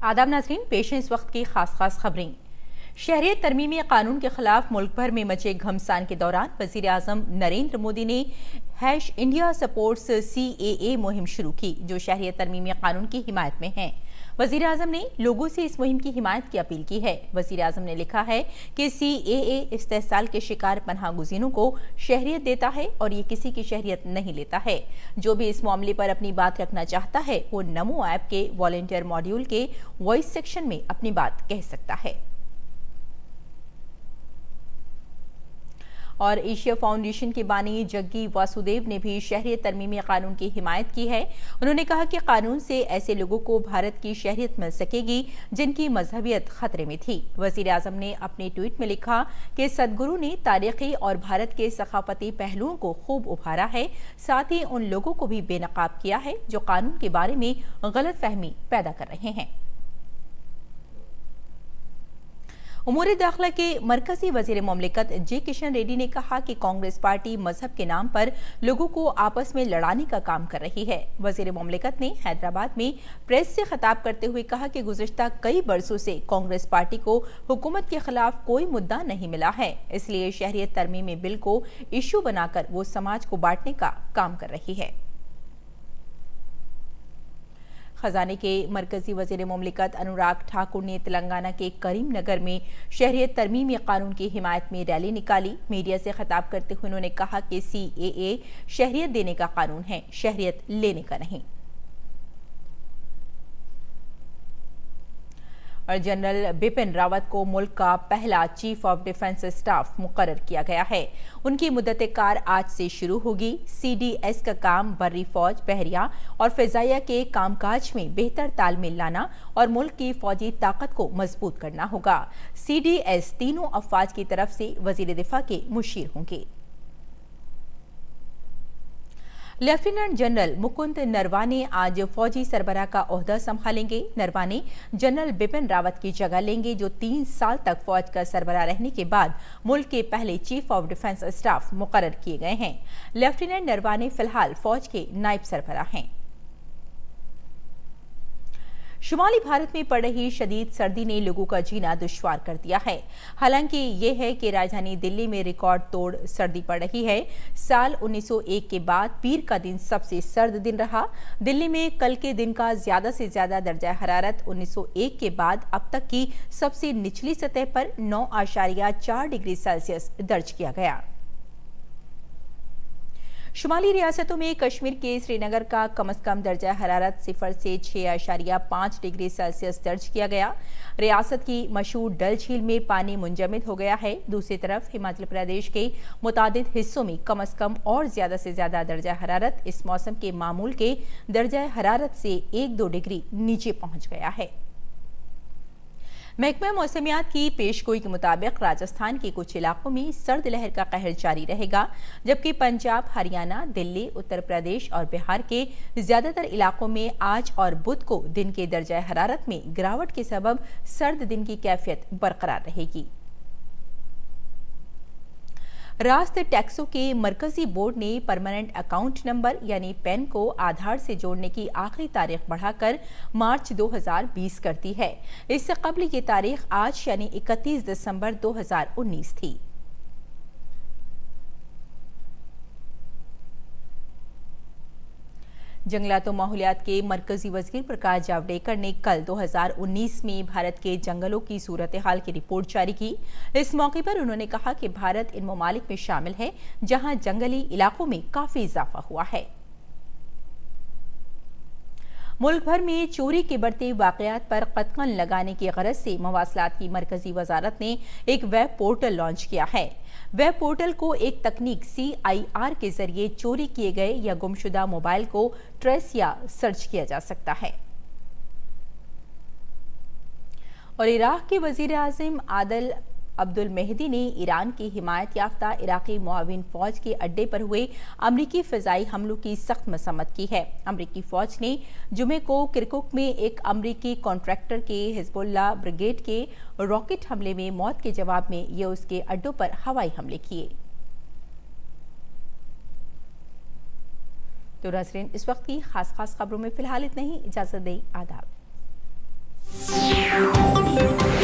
आदाब नाज़रीन, पेश है इस वक्त की खास खबरें। शहरियत तरमीमी कानून के खिलाफ मुल्क भर में मचे घमसान के दौरान वज़ीर आज़म नरेंद्र मोदी ने #इंडिया सपोर्ट्स CAA मुहिम शुरू की, जो शहरियत तरमीमी कानून की हिमायत में है। वज़ीर आज़म ने लोगों से इस मुहिम की हिमायत की अपील की है। वज़ीर आज़म ने लिखा है कि CAA इस्तेहसाल के शिकार पनाह गुज़ीरों को शहरियत देता है और ये किसी की शहरियत नहीं लेता है। जो भी इस मामले पर अपनी बात रखना चाहता है वो नमो ऐप के वॉलंटियर मॉड्यूल के वॉइस सेक्शन में अपनी बात कह सकता है। और एशिया फाउंडेशन के बानी जग्गी वासुदेव ने भी शहरियत तरमीमी कानून की हिमायत की है। उन्होंने कहा कि कानून से ऐसे लोगों को भारत की शहरियत मिल सकेगी जिनकी मजहबियत खतरे में थी। वज़ीर आज़म ने अपने ट्वीट में लिखा कि सदगुरु ने तारीखी और भारत के सकाफती पहलुओं को खूब उभारा है, साथ ही उन लोगों को भी बेनकाब किया है जो कानून के बारे में गलत फहमी पैदा कर रहे हैं। उमूर दाखिला के मरकजी वजीर मुमलिकत जे किशन रेड्डी ने कहा कि कांग्रेस पार्टी मजहब के नाम पर लोगों को आपस में लड़ाने का काम कर रही है। वजीर मुमलिकत ने हैदराबाद में प्रेस से खिताब करते हुए कहा कि गुज़िश्ता कई बरसों से कांग्रेस पार्टी को हुकूमत के खिलाफ कोई मुद्दा नहीं मिला है, इसलिए शहरियत तरमीमी बिल को इशू बनाकर वो समाज को बांटने का काम कर रही है। खजाने के मरकजी वजीर मुमलिकत अनुराग ठाकुर ने तेलंगाना के करीमनगर में शहरियत तरमीमी कानून की हिमायत में रैली निकाली। मीडिया से खिताब करते हुए उन्होंने कहा कि CAA शहरियत देने का कानून है, शहरियत लेने का नहीं। और जनरल बिपिन रावत को मुल्क का पहला चीफ ऑफ डिफेंस स्टाफ मुकर्रर किया गया है। उनकी मुद्दत कार आज से शुरू होगी। CDS का काम बर्री फौज, बहरिया और फिजाइया के कामकाज में बेहतर तालमेल लाना और मुल्क की फौजी ताकत को मजबूत करना होगा। CDS तीनों अफवाज की तरफ से वजीर दिफा के मुशीर होंगे। लेफ्टिनेंट जनरल मुकुंद नरवाने आज फौजी सरबराह का ओहदा संभालेंगे। नरवाने जनरल बिपिन रावत की जगह लेंगे, जो 3 साल तक फौज का सरबराह रहने के बाद मुल्क के पहले चीफ ऑफ डिफेंस स्टाफ मुकर्रर किए गए हैं। लेफ्टिनेंट नरवाने फिलहाल फौज के नायब सरबराह हैं। शुमाली भारत में पड़ रही शदीद सर्दी ने लोगों का जीना दुश्वार कर दिया है। हालांकि ये है कि राजधानी दिल्ली में रिकॉर्ड तोड़ सर्दी पड़ रही है। साल 1901 के बाद पीर का दिन सबसे सर्द दिन रहा। दिल्ली में कल के दिन का ज्यादा से ज्यादा दर्जा हरारत 1901 के बाद अब तक की सबसे निचली सतह पर 9.4 डिग्री सेल्सियस दर्ज किया गया। शुमाली रियासतों में कश्मीर के श्रीनगर का कम से कम दर्जा हरारत 0 से 6.5 डिग्री सेल्सियस दर्ज किया गया। रियासत की मशहूर डल झील में पानी मुंजमद हो गया है। दूसरी तरफ हिमाचल प्रदेश के मुतादिद हिस्सों में कम से कम और ज्यादा से ज्यादा दर्जा हरारत इस मौसम के मामूल के दर्जा हरारत से 1-2 डिग्री नीचे पहुंच गया है। महकमा मौसमियात की पेशगोई के मुताबिक राजस्थान के कुछ इलाकों में सर्द लहर का कहर जारी रहेगा, जबकि पंजाब, हरियाणा, दिल्ली, उत्तर प्रदेश और बिहार के ज्यादातर इलाकों में आज और बुध को दिन के दर्जा हरारत में गिरावट के सबब सर्द दिन की कैफियत बरकरार रहेगी। रास्त टैक्सों के मरकजी बोर्ड ने परमानेंट अकाउंट नंबर यानी पैन को आधार से जोड़ने की आखिरी तारीख बढ़ाकर मार्च 2020 कर दी है। इससे कबल ये तारीख आज यानी 31 दिसंबर 2019 थी। जंगलात और माहौलियात के मरकजी वजीर प्रकाश जावड़ेकर ने कल 2019 में भारत के जंगलों की सूरत हाल की रिपोर्ट जारी की। इस मौके पर उन्होंने कहा कि भारत इन ममालिक में शामिल है जहां जंगली इलाकों में काफी इजाफा हुआ है। मुल्क भर में चोरी के बढ़ते वाकयात पर कतकन लगाने की गरज से मवासलात की मरकजी वजारत ने एक वेब पोर्टल लॉन्च किया है। वेब पोर्टल को एक तकनीक CIR के जरिए चोरी किए गए या गुमशुदा मोबाइल को ट्रेस या सर्च किया जा सकता है। और इराक के वजीर आज़म आदिल अब्दुल मेहदी ने ईरान की हिमायत याफ्ता इराकी मुआविन फौज के अड्डे पर हुए अमरीकी फिजाई हमलों की सख्त मसम्मत की है। अमरीकी फौज ने जुमे को किरकुक में एक अमरीकी कॉन्ट्रैक्टर के हिजबुल्लाह ब्रिगेड के रॉकेट हमले में मौत के जवाब में ये उसके अड्डों पर हवाई हमले किए। तो नाज़रीन, इस वक्त की खास खबरों में फिलहाल इतना ही। इजाजत दें, आदाब। है।